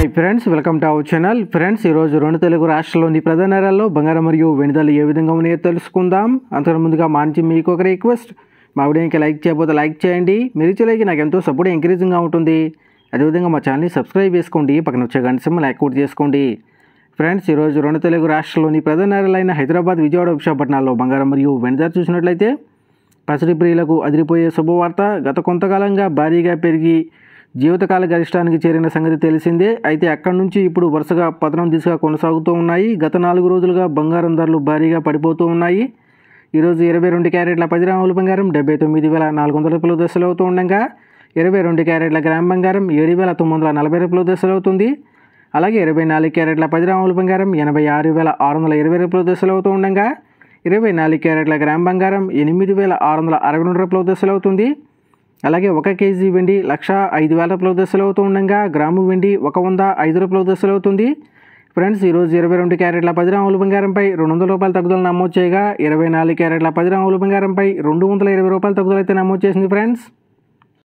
Hi friends, welcome to our channel. Friends, ఈరోజు రెండు తెలుగు రాష్ట్రాల్లోని ప్రధాన నగరాల్లో బంగారం మరియు వెండి ధరలు ఏ విధంగా ఉన్నాయో తెలుసుకుందాం. అంతకు ముందుగా మా నుంచి మీకు ఒక రిక్వెస్ట్, మా వీడియోకి లైక్ చేయకపోతే లైక్ చేయండి. మీరు ఇచ్చే లైక్ నాకు ఎంతో సపోర్ట్ ఎంకరేజింగ్గా ఉంటుంది. అదేవిధంగా మా ఛానల్ని సబ్స్క్రైబ్ చేసుకోండి, పక్కన వచ్చే గంట సింబల్ యాక్టివేట్ చేసుకోండి. ఫ్రెండ్స్, ఈరోజు రెండు తెలుగు రాష్ట్రాల్లోని ప్రధాన నగరాలైన హైదరాబాద్, విజయవాడ, విశాఖపట్నాల్లో బంగారం మరియు వెండి ధర చూసినట్లయితే పసిడి ప్రియులకు అదిరిపోయే శుభవార్త. గత కొంతకాలంగా భారీగా పెరిగి జీవితకాల గరిష్టానికి చేరిన సంగతి తెలిసిందే. అయితే అక్కడి నుంచి ఇప్పుడు వరుసగా పతనం దిశగా కొనసాగుతూ ఉన్నాయి. గత 4 రోజులుగా బంగారం ధరలు భారీగా పడిపోతూ ఉన్నాయి. ఈరోజు 22 క్యారెట్ల 10 గ్రాముల బంగారం 79,400 రూపాయల దశలు అవుతూ ఉండగా 22 క్యారెట్ల గ్రామ్ బంగారం 7,940 రూపాయల దశలు అవుతుంది. అలాగే 24 క్యారెట్ల 10 గ్రాముల బంగారం 86,620 రూపాయల దశలు అవుతూ ఉండగా 24 క్యారెట్ల గ్రామ్ బంగారం 8,662 రూపాయల దశలు అవుతుంది. అలాగే 1 కేజీ వెండి 1,05,000 రూపాయల దశలు అవుతూ ఉండగా గ్రాము వెండి 105 రూపాయల దశలు అవుతుంది. ఫ్రెండ్స్, ఈరోజు 22 క్యారెట్ల 10 గ్రాముల బంగారంపై 200 రూపాయల తగ్గుదల నమోదు చేయగా 24 క్యారెట్ల 10 గ్రాముల బంగారంపై 220 రూపాయల తగ్గుదల అయితే నమోదు చేసింది. ఫ్రెండ్స్.